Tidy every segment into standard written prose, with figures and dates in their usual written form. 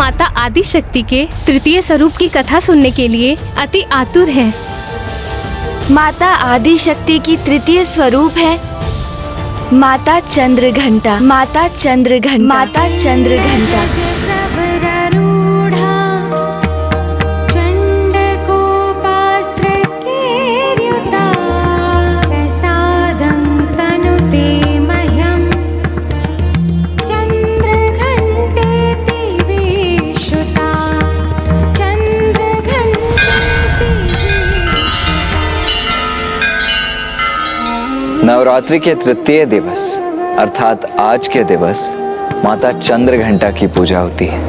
माता आदि शक्ति के तृतीय स्वरूप की कथा सुनने के लिए अति आतुर हैं। माता आदि शक्ति की तृतीय स्वरूप है माता चंद्रघंटा। माता चंद्रघंटा। माता चंद्रघंटा। नवरात्रि के तृतीय दिवस अर्थात आज के दिवस माता चंद्रघंटा की पूजा होती है।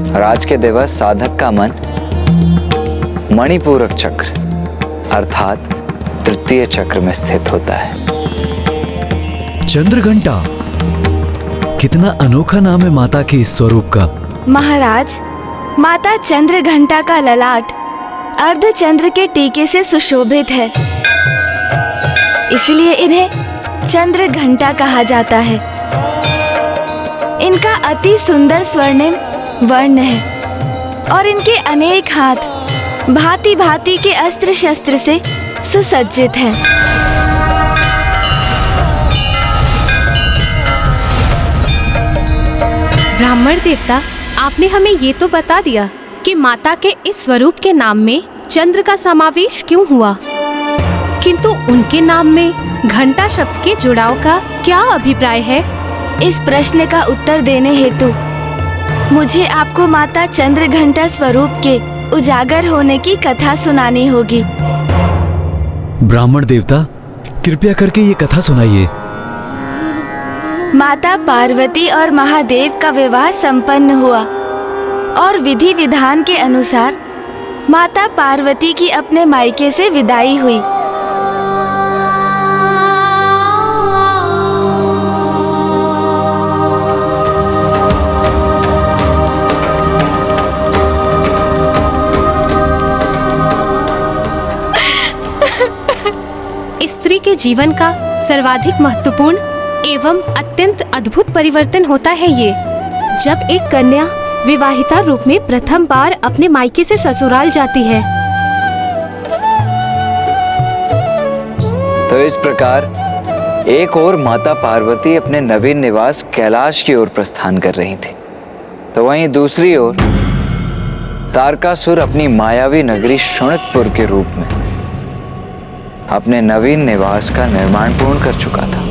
और आज के दिवस साधक का मन मणिपूरक चक्र अर्थात तृतीय चक्र में स्थित होता है। चंद्रघंटा, कितना अनोखा नाम है माता के इस स्वरूप का। महाराज, माता चंद्रघंटा का ललाट अर्धचंद्र के टीके से सुशोभित है, इसलिए इन्हें चंद्रघंटा कहा जाता है। इनका अति सुंदर स्वर्णिम वर्ण है और इनके अनेक हाथ भांति भांति के अस्त्र शस्त्र से सुसज्जित हैं। ब्राह्मण देवता, आपने हमें ये तो बता दिया कि माता के इस स्वरूप के नाम में चंद्र का समावेश क्यों हुआ, किंतु उनके नाम में घंटा शब्द के जुड़ाव का क्या अभिप्राय है? इस प्रश्न का उत्तर देने हेतु मुझे आपको माता चंद्रघंटा स्वरूप के उजागर होने की कथा सुनानी होगी। ब्राह्मण देवता, कृपया करके ये कथा सुनाइए। माता पार्वती और महादेव का विवाह संपन्न हुआ और विधि विधान के अनुसार माता पार्वती की अपने मायके से विदाई हुई। स्त्री के जीवन का सर्वाधिक महत्वपूर्ण एवं अत्यंत अद्भुत परिवर्तन होता है ये, जब एक कन्या विवाहिता रूप में प्रथम बार अपने मायके से ससुराल जाती है। तो इस प्रकार एक ओर माता पार्वती अपने नवीन निवास कैलाश की ओर प्रस्थान कर रही थी, तो वहीं दूसरी ओर तारकासुर अपनी मायावी नगरी शोणितपुर के रूप में अपने नवीन निवास का निर्माण पूर्ण कर चुका था।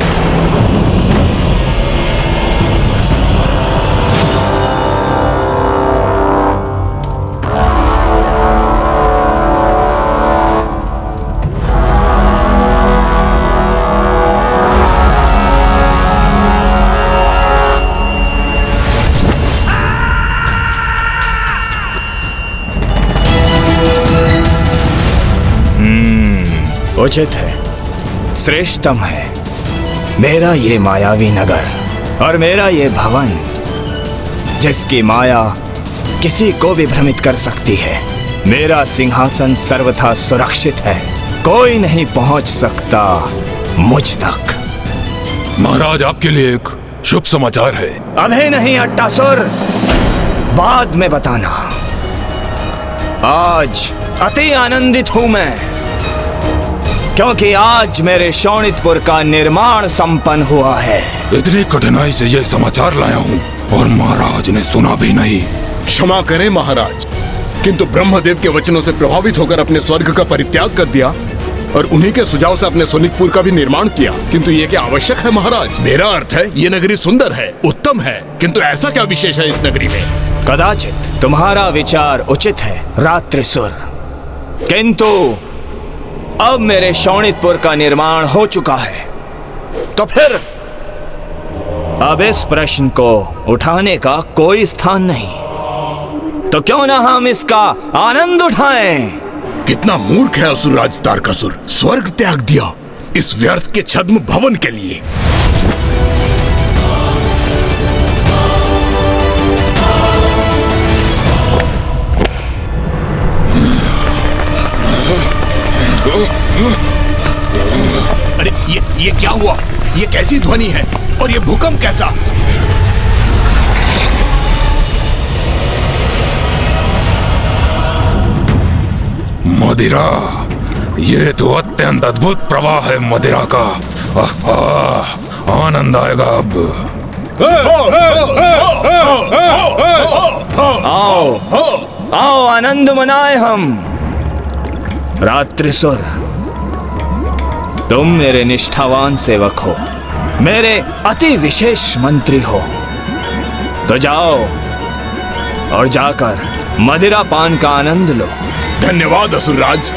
उचित है, श्रेष्ठतम है मेरा ये मायावी नगर और मेरा ये भवन, जिसकी माया किसी को भी भ्रमित कर सकती है। मेरा सिंहासन सर्वथा सुरक्षित है, कोई नहीं पहुंच सकता मुझ तक। महाराज, आपके लिए एक शुभ समाचार है। अभी नहीं अट्टासुर, बाद में बताना। आज अति आनंदित हूं मैं, क्योंकि आज मेरे शोणितपुर का निर्माण संपन्न हुआ है। इतनी कठिनाई से यह समाचार लाया हूँ और महाराज ने सुना भी नहीं। क्षमा करें महाराज, किंतु ब्रह्मदेव के वचनों से प्रभावित होकर अपने स्वर्ग का परित्याग कर दिया और उन्हीं के सुझाव से अपने सोनितपुर का भी निर्माण किया। किंतु ये क्या आवश्यक है महाराज? मेरा अर्थ है, ये नगरी सुंदर है, उत्तम है, किंतु ऐसा क्या विशेष है इस नगरी में? कदाचित तुम्हारा विचार उचित है रात्रिसुर, किंतु अब मेरे शोणितपुर का निर्माण हो चुका है, तो फिर अब इस प्रश्न को उठाने का कोई स्थान नहीं। तो क्यों ना हम इसका आनंद उठाएं? कितना मूर्ख है असुरराज तारकासुर, स्वर्ग त्याग दिया इस व्यर्थ के छद्म भवन के लिए। अरे ये क्या हुआ? ये कैसी ध्वनि है और ये भूकंप कैसा? मदिरा, ये तो अत्यंत अद्भुत प्रवाह है मदिरा का। आनंद आएगा अब। आओ आओ, आनंद मनाए हम। रात्रिसुर, तुम मेरे निष्ठावान सेवक हो, मेरे अति विशेष मंत्री हो, तो जाओ और जाकर मदिरा पान का आनंद लो। धन्यवाद असुरराज।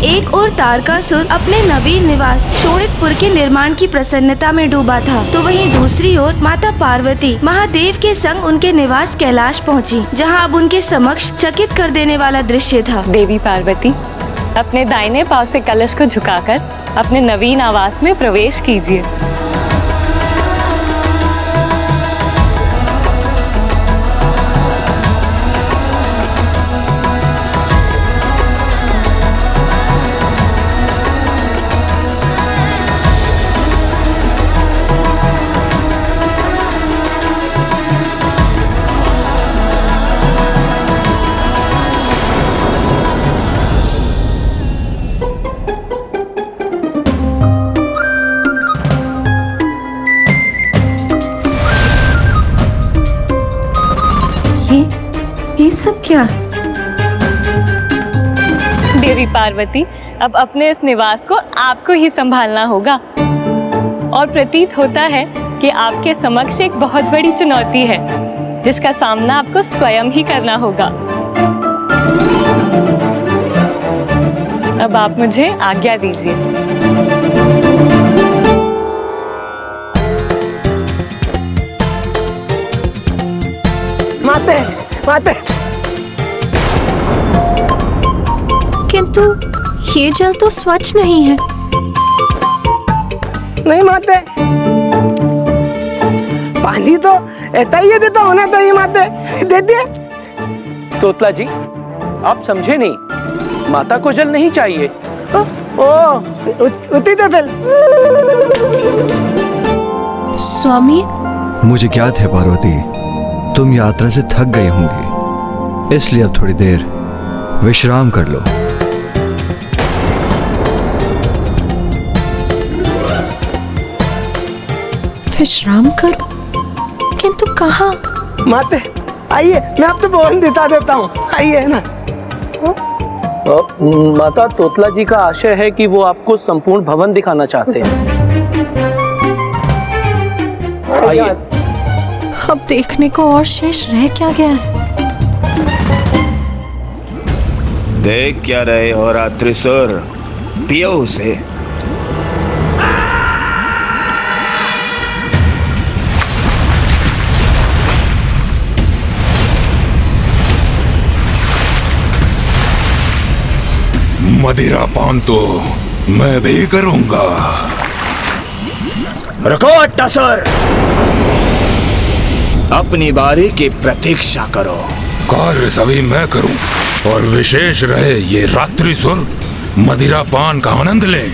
एक और तारकासुर अपने नवीन निवास शोणितपुर के निर्माण की प्रसन्नता में डूबा था, तो वहीं दूसरी ओर माता पार्वती महादेव के संग उनके निवास कैलाश पहुंची, जहां अब उनके समक्ष चकित कर देने वाला दृश्य था। देवी पार्वती, अपने दाहिने पांव से कलश को झुकाकर अपने नवीन आवास में प्रवेश कीजिए। ये सब क्या? देवी पार्वती, अब अपने इस निवास को आपको ही संभालना होगा, और प्रतीत होता है कि आपके समक्ष एक बहुत बड़ी चुनौती है, जिसका सामना आपको स्वयं ही करना होगा। अब आप मुझे आज्ञा दीजिए। माते, माते। किंतु ये जल तो स्वच्छ नहीं है। नहीं माते, पानी तो ऐसा ही देता होना चाहिए माते, दे दिए। तोतला जी, आप समझे नहीं, माता को जल नहीं चाहिए। उती तो फिर। स्वामी, मुझे ज्ञात है पार्वती, तुम यात्रा से थक गए होंगे, इसलिए अब थोड़ी देर विश्राम कर लो। विश्राम करो? किंतु कहाँ? माते आइए, मैं आपको भवन दिखा देता हूँ, आइए ना। माता, तोतला जी का आशय है कि वो आपको संपूर्ण भवन दिखाना चाहते हैं। आइए। अब देखने को और शेष रह क्या गया है? देख क्या रहे हो रात्रिसुर, पियो उसे। मदिरा पान तो मैं भी करूंगा। रुको अट्टासुर, अपनी बारी की प्रतीक्षा करो। कार्य सभी मैं करूं, और विशेष रहे ये रात्रिसुर मदिरा पान का आनंद ले।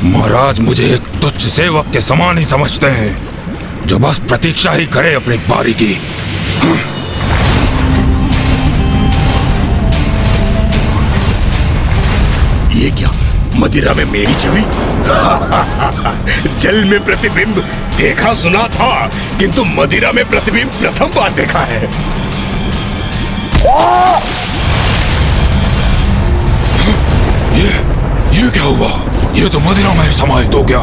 महाराज मुझे एक तुच्छ सेवक के समान ही समझते हैं, जो बस प्रतीक्षा ही करे अपनी बारी की। ये क्या, मदिरा में मेरी छवि? जल में प्रतिबिंब देखा सुना था, किंतु मदिरा में प्रतिबिंब प्रथम बार देखा है। ये क्या हुआ? ये तो मदिरा में समाहित हो गया।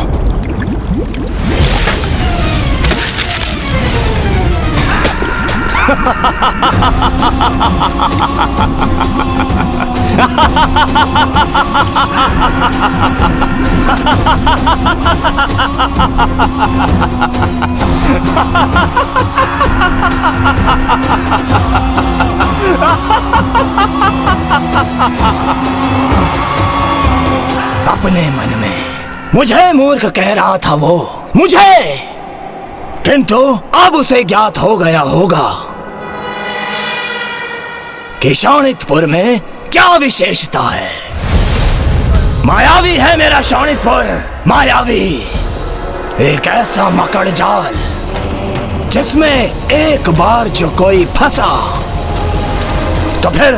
अपने मन में मुझे मूर्ख कह रहा था वो, मुझे, किंतु अब उसे ज्ञात हो गया होगा कि शोणितपुर में क्या विशेषता है। मायावी है मेरा शोणितपुर, मायावी। एक ऐसा मकड़ जाल जिसमें एक बार जो कोई फंसा तो फिर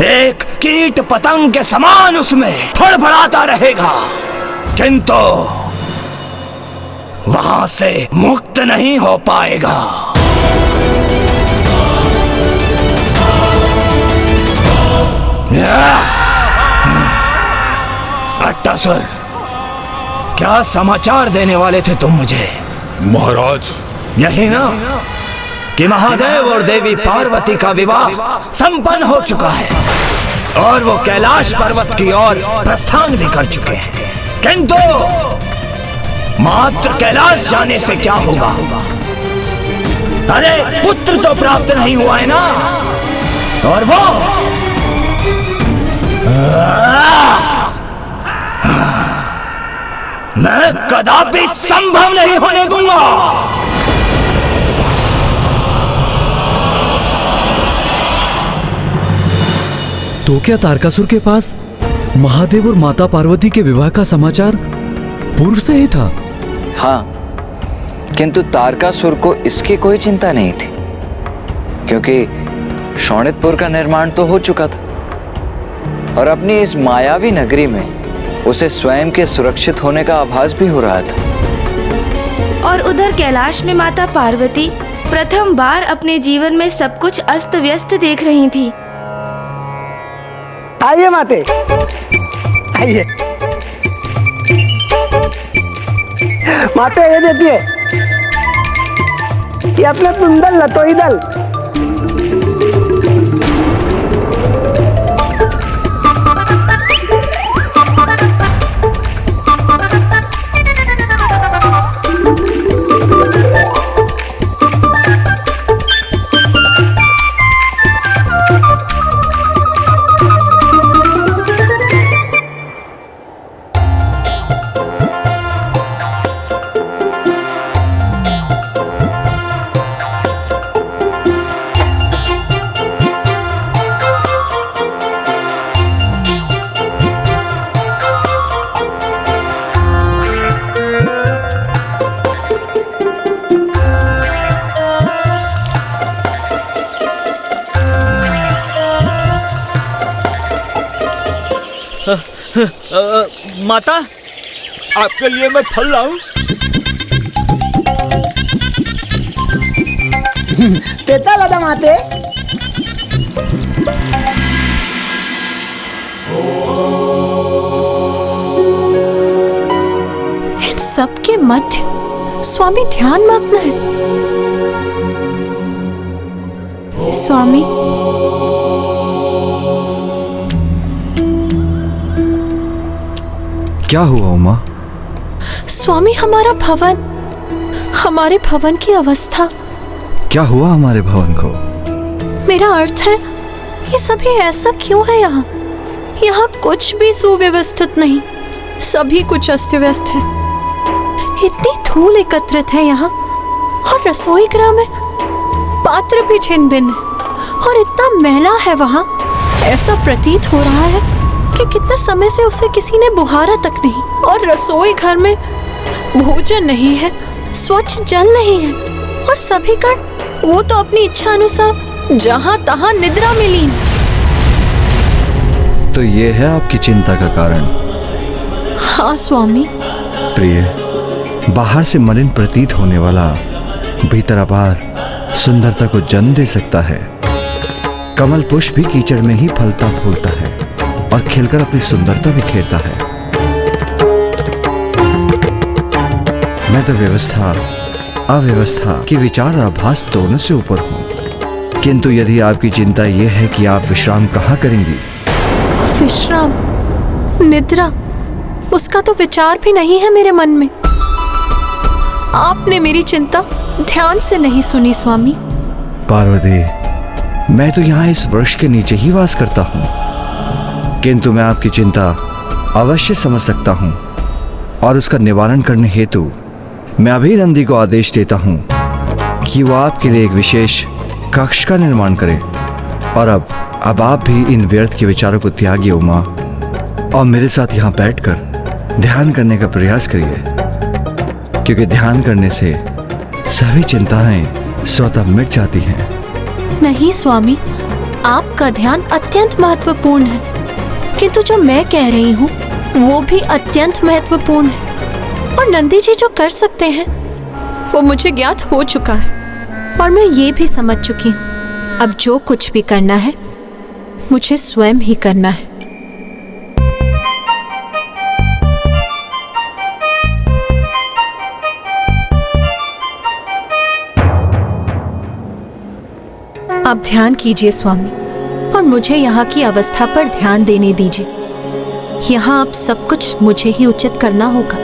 एक कीट पतंग के समान उसमें फड़फड़ाता रहेगा, किंतु वहां से मुक्त नहीं हो पाएगा। अट्टासुर, क्या समाचार देने वाले थे तुम मुझे? महाराज, यही ना कि महादेव और देवी पार्वती का विवाह संपन्न हो चुका है और वो कैलाश पर्वत की ओर प्रस्थान भी कर चुके हैं, किंतु मात्र कैलाश जाने से क्या होगा? अरे पुत्र तो प्राप्त नहीं हुआ है ना, और वो मैं कदापि संभव नहीं होने दूंगा। तो क्या तारकासुर के पास महादेव और माता पार्वती के विवाह का समाचार पूर्व से ही था? हाँ, किंतु तारकासुर को इसकी कोई चिंता नहीं थी, क्योंकि शोणितपुर का निर्माण तो हो चुका था और अपनी इस मायावी नगरी में उसे स्वयं के सुरक्षित होने का आभास भी हो रहा था। और उधर कैलाश में माता पार्वती प्रथम बार अपने जीवन में सब कुछ अस्त व्यस्त देख रही थी। आइए माते, आइए। माते ये देखिए, ये अपना सुंदर लतोई दल। माता, आपके लिए मैं फल लाऊं? देता दादा माते। इन सब के मध्य स्वामी ध्यान मग्न है। स्वामी, क्या हुआ उमा? स्वामी, हमारा भवन, हमारे भवन की अवस्था। क्या हुआ हमारे भवन को? मेरा अर्थ है, ये सभी ऐसा क्यों है यहाँ? यहाँ कुछ भी सुव्यवस्थित नहीं, सभी कुछ अस्त व्यस्त है। इतनी धूल एकत्रित है यहाँ, और रसोई गृह में पात्र भी छिन्न भिन्न और इतना मैला है वहाँ। ऐसा प्रतीत हो रहा है कि कितने समय से उसे किसी ने बुहारा तक नहीं, और रसोई घर में भोजन नहीं है, स्वच्छ जल नहीं है, और सभी का वो तो अपनी इच्छा अनुसार जहां तहां निद्रा में लीन। तो ये है आपकी चिंता का कारण? हाँ स्वामी। प्रिय, बाहर से मलिन प्रतीत होने वाला भीतर अपार सुंदरता को जन्म दे सकता है। कमल पुष्प भी कीचड़ में ही फलता फूलता है और खिलकर अपनी सुंदरता बिखेरता है। मैं तो व्यवस्था अव्यवस्था की विचार आभास दोनों से ऊपर हूं, किंतु यदि आपकी चिंता यह है कि आप विश्राम कहाँ करेंगी? विश्राम, निद्रा, उसका तो विचार भी नहीं है मेरे मन में। आपने मेरी चिंता ध्यान से नहीं सुनी स्वामी। पार्वती, मैं तो यहाँ इस वृक्ष के नीचे ही वास करता हूँ, किंतु मैं आपकी चिंता अवश्य समझ सकता हूँ और उसका निवारण करने हेतु मैं अभी नंदी को आदेश देता हूँ कि वो आपके लिए एक विशेष कक्ष का निर्माण करे। और अब आप भी इन व्यर्थ के विचारों को त्यागिए उमा, और मेरे साथ यहाँ बैठकर ध्यान करने का प्रयास करिए, क्योंकि ध्यान करने से सभी चिंताएं स्वतः मिट जाती हैं। नहीं स्वामी, आपका ध्यान अत्यंत महत्वपूर्ण है, किंतु जो मैं कह रही हूँ वो भी अत्यंत महत्वपूर्ण है। और नंदी जी जो कर सकते हैं वो मुझे ज्ञात हो चुका है, और मैं ये भी समझ चुकी हूँ अब जो कुछ भी करना है मुझे स्वयं ही करना है। आप ध्यान कीजिए स्वामी, और मुझे यहाँ की अवस्था पर ध्यान देने दीजिए। यहाँ अब सब कुछ मुझे ही उचित करना होगा।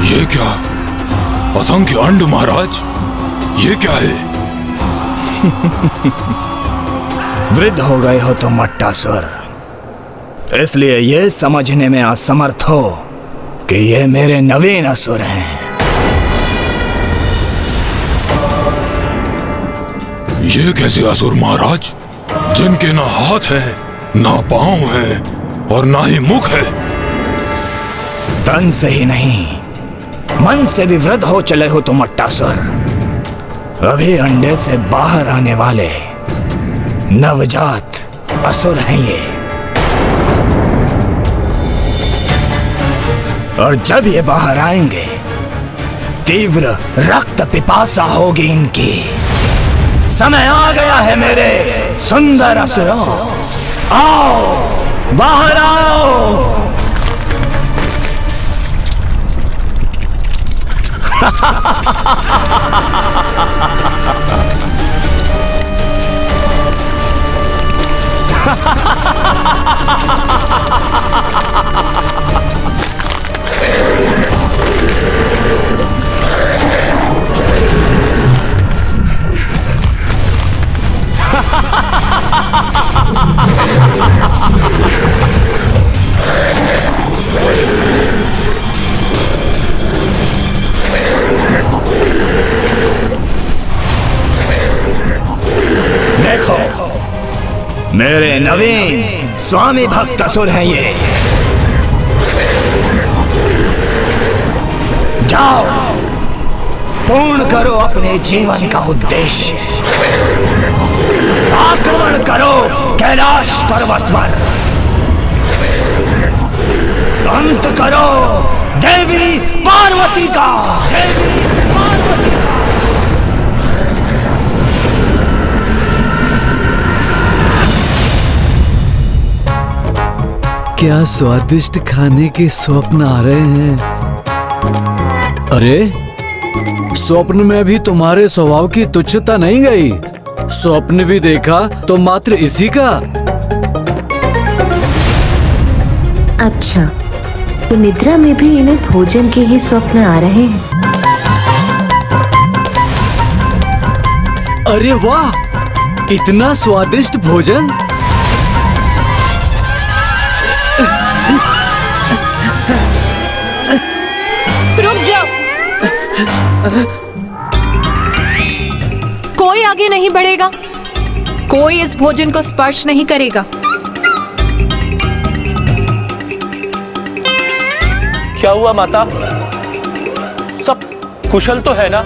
ये क्या? असंख्य अंड महाराज, ये क्या है? वृद्ध हो गए हो तुम मट्टासुर, इसलिए ये समझने में असमर्थ हो कि ये मेरे नवीन असुर हैं। ये कैसे असुर महाराज, जिनके ना हाथ है, ना पांव है और ना ही मुख है? तन से ही नहीं, मन से भी वृद्ध हो चले हो तुम मट्टासुर। अभी अंडे से बाहर आने वाले नवजात असुर हैं ये, और जब ये बाहर आएंगे तीव्र रक्त पिपासा होगी इनकी। समय आ गया है मेरे सुंदर असुरों, आओ बाहर आओ। देखो, मेरे नवीन स्वामी भक्त असुर हैं ये। जाओ, पूर्ण करो अपने जीवन का उद्देश्य। आक्रमण करो कैलाश पर्वत पर, अंत करो देवी पार्वती का। क्या स्वादिष्ट खाने के स्वप्न आ रहे हैं। अरे, स्वप्न में भी तुम्हारे स्वभाव की तुच्छता नहीं गई। स्वप्न भी देखा तो मात्र इसी का। अच्छा, तो निद्रा में भी इन्हें भोजन के ही स्वप्न आ रहे हैं। अरे वाह, इतना स्वादिष्ट भोजन। रुक जाओ, कोई आगे नहीं बढ़ेगा, कोई इस भोजन को स्पर्श नहीं करेगा। क्या हुआ माता? सब कुशल तो है ना?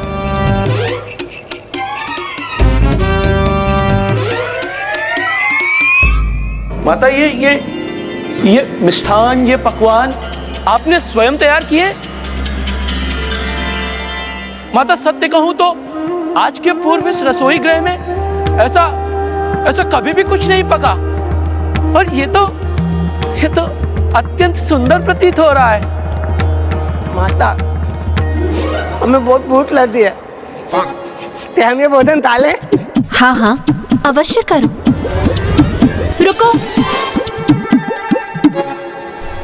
माता, ये मिष्ठान, ये पकवान आपने स्वयं तैयार किए? माता, सत्य कहूं तो आज के पूर्व इस रसोई गृह में ऐसा कभी भी कुछ नहीं पका, और ये तो अत्यंत सुंदर प्रतीत हो रहा है। माता, हमें बहुत भूख लगी है, ते हम ये भोजन ताले? हाँ हाँ, अवश्य करो। रुको,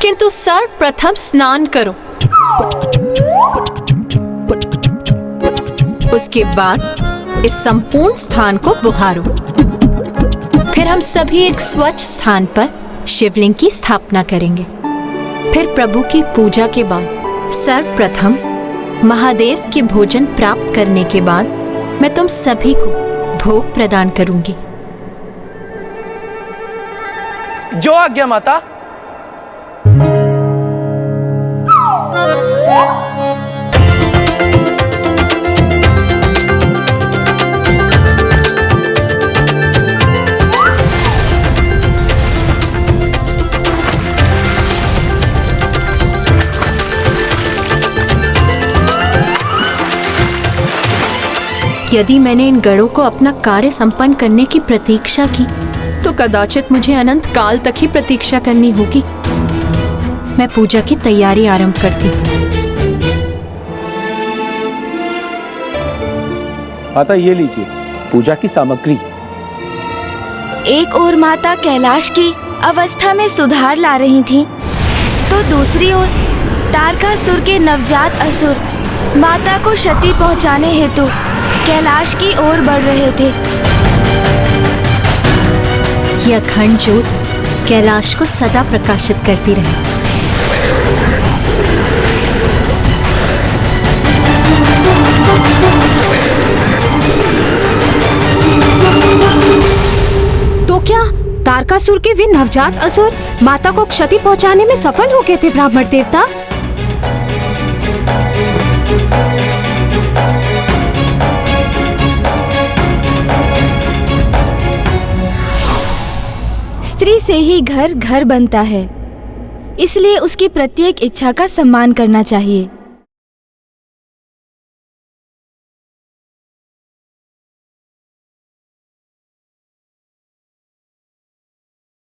किंतु सर्वप्रथम स्नान करो, उसके बाद इस संपूर्ण स्थान को बुहारो। फिर हम सभी एक स्वच्छ स्थान पर शिवलिंग की स्थापना करेंगे। फिर प्रभु की पूजा के बाद सर्वप्रथम महादेव के भोजन प्राप्त करने के बाद मैं तुम सभी को भोग प्रदान करूंगी। जो आज्ञा माता। यदि मैंने इन गढ़ों को अपना कार्य संपन्न करने की प्रतीक्षा की तो कदाचित मुझे अनंत काल तक ही प्रतीक्षा करनी होगी। मैं पूजा की तैयारी आरंभ करती हूँ। माता ये लीजिए पूजा की सामग्री। एक ओर माता कैलाश की अवस्था में सुधार ला रही थीं, तो दूसरी ओर तारकासुर के नवजात असुर माता को क्षति पहुंचाने हेतु कैलाश की ओर बढ़ रहे थे। यह अखंड ज्योत कैलाश को सदा प्रकाशित करती रहे। तो क्या तारकासुर के वे नवजात असुर माता को क्षति पहुंचाने में सफल हो गए थे ब्राह्मण देवता? स्त्री से ही घर घर बनता है, इसलिए उसकी प्रत्येक इच्छा का सम्मान करना चाहिए।